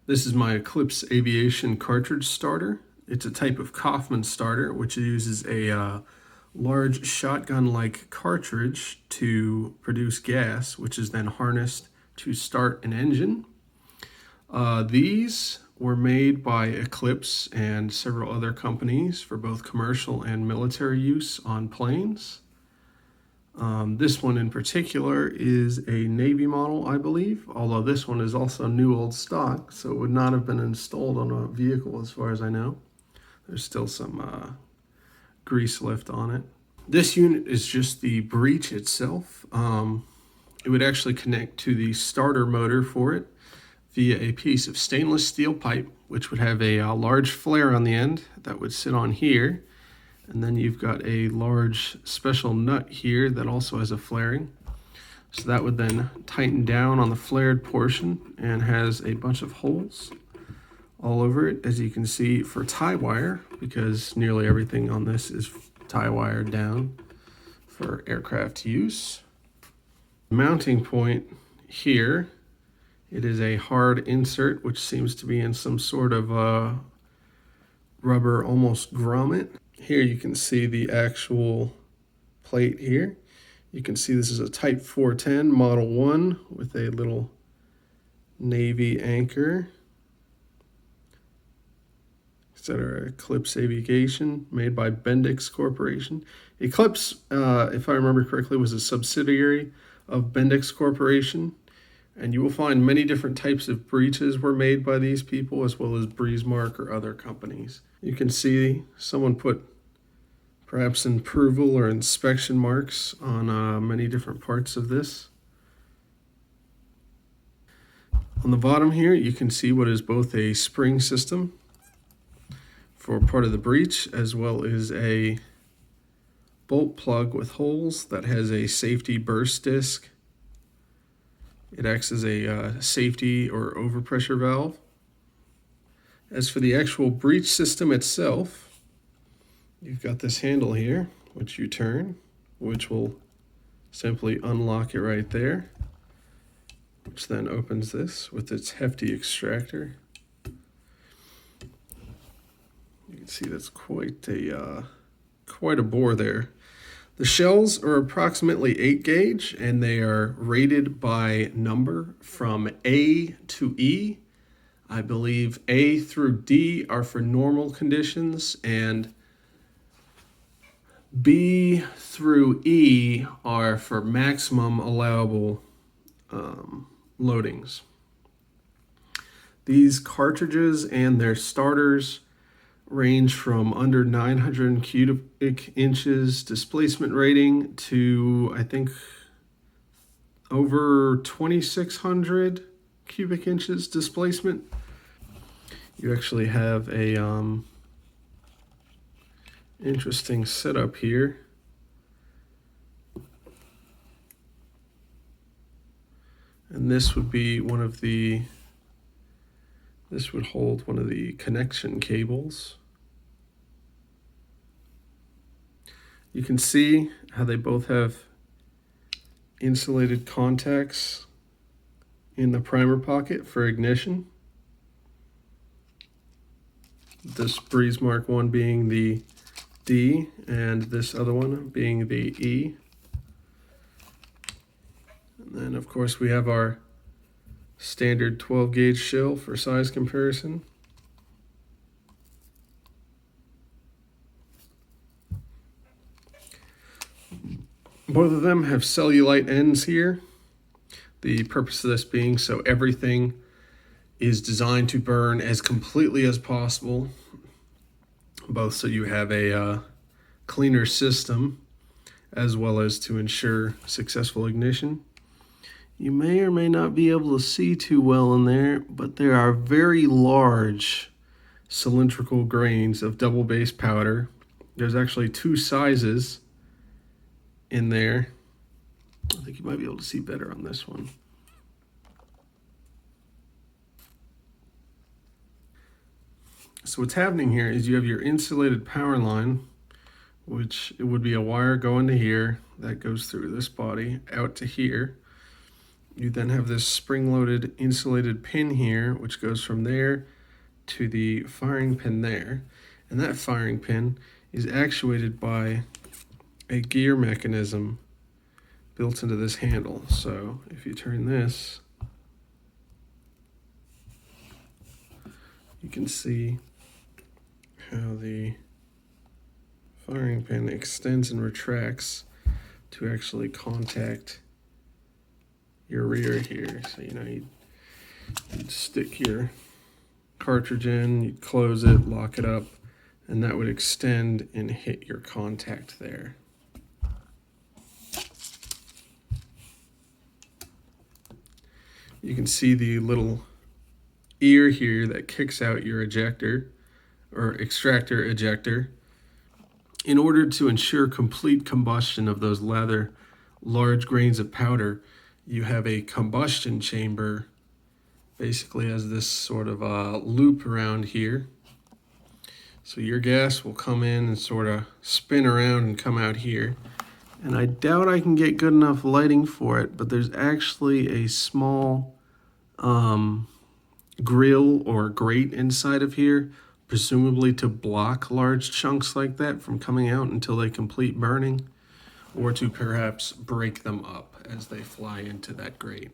This is my Eclipse aviation cartridge starter. It's a type of Kaufman starter, which uses a large shotgun-like cartridge to produce gas, which is then harnessed to start an engine. These were made by Eclipse and several other companies for both commercial and military use on planes. This one in particular is a Navy model, I believe, although this one is also new old stock, so it would not have been installed on a vehicle as far as I know. There's still some grease left on it. This unit is just the breech itself. It would actually connect to the starter motor for it via a piece of stainless steel pipe, which would have a large flare on the end that would sit on here. And then you've got a large special nut here that also has a flaring. So that would then tighten down on the flared portion and has a bunch of holes all over it, as you can see, for tie wire, because nearly everything on this is tie wired down for aircraft use. Mounting point here, it is a hard insert, which seems to be in some sort of rubber, almost grommet. Here you can see the actual plate here. You can see this is a Type 410 Model 1 with a little Navy anchor. Etc. Eclipse Aviation, made by Bendix Corporation. Eclipse, if I remember correctly, was a subsidiary of Bendix Corporation. And you will find many different types of breeches were made by these people, as well as Breezemark or other companies. You can see someone put perhaps approval or inspection marks on many different parts of this. On the bottom here, you can see what is both a spring system for part of the breech, as well as a bolt plug with holes that has a safety burst disc. It acts as a safety or overpressure valve. As for the actual breech system itself, you've got this handle here, which you turn, which will simply unlock it right there, which then opens this with its hefty extractor. You can see that's quite a bore there. The shells are approximately 8 gauge, and they are rated by number from A to E. I believe A through D are for normal conditions, and B through E are for maximum allowable loadings. These cartridges and their starters range from under 900 cubic inches displacement rating to, I think, over 2,600 cubic inches displacement. You actually have a interesting setup here. And this would be this would hold one of the connection cables. You can see how they both have insulated contacts in the primer pocket for ignition. This Breezemark one being the D and this other one being the E. And then of course we have our standard 12 gauge shell for size comparison. Both of them have cellulite ends here. The purpose of this being so everything is designed to burn as completely as possible, both so you have a cleaner system as well as to ensure successful ignition. You may or may not be able to see too well in there, but there are very large cylindrical grains of double base powder. There's actually 2 sizes in there. I think you might be able to see better on this one. So what's happening here is you have your insulated power line, which it would be a wire going to here that goes through this body out to here. You then have this spring-loaded insulated pin here, which goes from there to the firing pin there. And that firing pin is actuated by a gear mechanism built into this handle. So if you turn this, you can see how the firing pin extends and retracts to actually contact your rear here. So you'd stick your cartridge in, you'd close it, lock it up, and that would extend and hit your contact there. You can see the little ear here that kicks out your ejector or extractor ejector. In order to ensure complete combustion of those large grains of powder, you have a combustion chamber basically has this sort of loop around here. So your gas will come in and sort of spin around and come out here. And I doubt I can get good enough lighting for it, but there's actually a small grill or grate inside of here, presumably to block large chunks like that from coming out until they complete burning, or to perhaps break them up as they fly into that grate.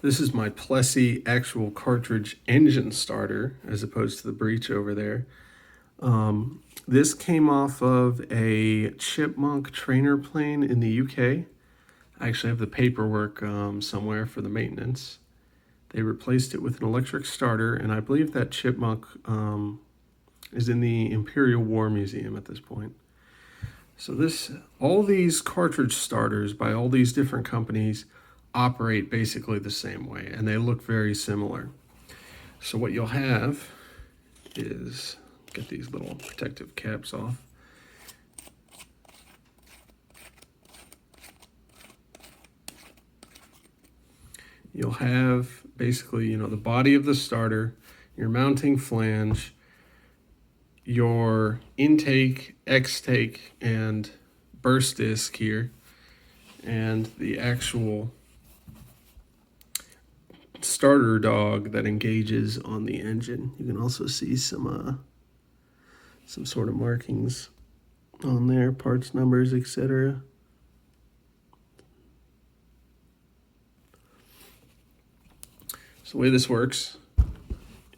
This is my Plessey actual cartridge engine starter, as opposed to the Breech over there. This came off of a Chipmunk trainer plane in the UK. I actually have the paperwork somewhere for the maintenance. They replaced it with an electric starter, and I believe that Chipmunk is in the Imperial War Museum at this point. So all these cartridge starters by all these different companies operate basically the same way, and they look very similar. So what you'll have is, get these little protective caps off. You'll have basically, the body of the starter, your mounting flange, your intake, extake, and burst disc here, and the actual starter dog that engages on the engine. You can also see some sort of markings on there, parts numbers, etc. So the way this works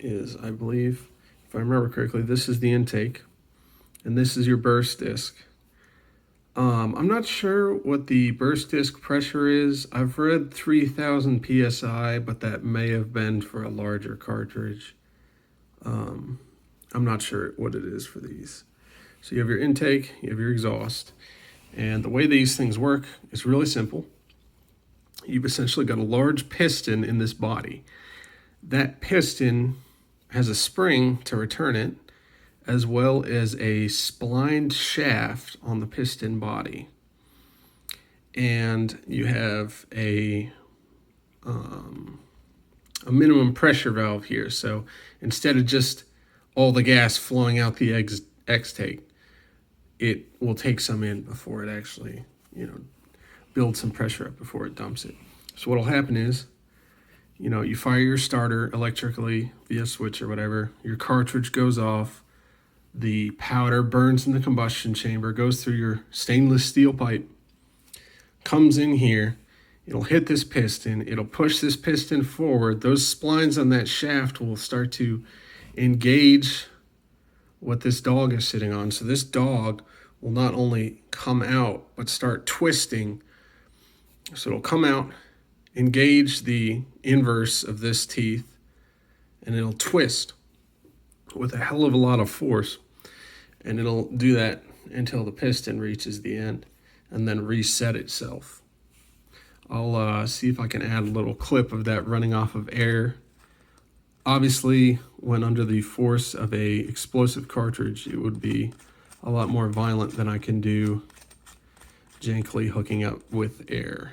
is, I believe, if I remember correctly, this is the intake, and this is your burst disc. I'm not sure what the burst disc pressure is. I've read 3,000 PSI, but that may have been for a larger cartridge. I'm not sure what it is for these. So you have your intake, you have your exhaust, and the way these things work is really simple. You've essentially got a large piston in this body. That piston has a spring to return it, as well as a splined shaft on the piston body. And you have a minimum pressure valve here. So instead of just all the gas flowing out the extake, it will take some in before it actually, builds some pressure up before it dumps it. So what'll happen is, you fire your starter electrically via switch or whatever, your cartridge goes off, the powder burns in the combustion chamber, goes through your stainless steel pipe, comes in here, it'll hit this piston, it'll push this piston forward, those splines on that shaft will start to engage what this dog is sitting on. So this dog will not only come out, but start twisting. So it'll come out, engage the inverse of this teeth, and it'll twist with a hell of a lot of force. And it'll do that until the piston reaches the end and then reset itself. I'll see if I can add a little clip of that running off of air. Obviously, when under the force of a explosive cartridge, it would be a lot more violent than I can do jankily hooking up with air.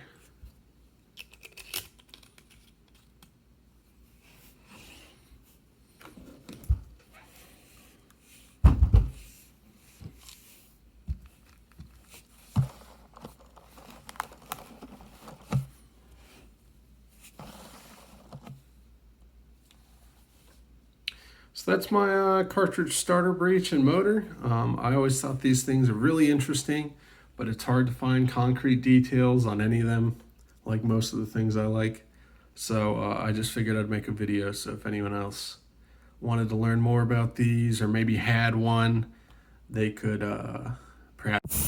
So that's my cartridge starter breech and motor. I always thought these things are really interesting, but it's hard to find concrete details on any of them, like most of the things I like. So I just figured I'd make a video, so if anyone else wanted to learn more about these or maybe had one, they could perhaps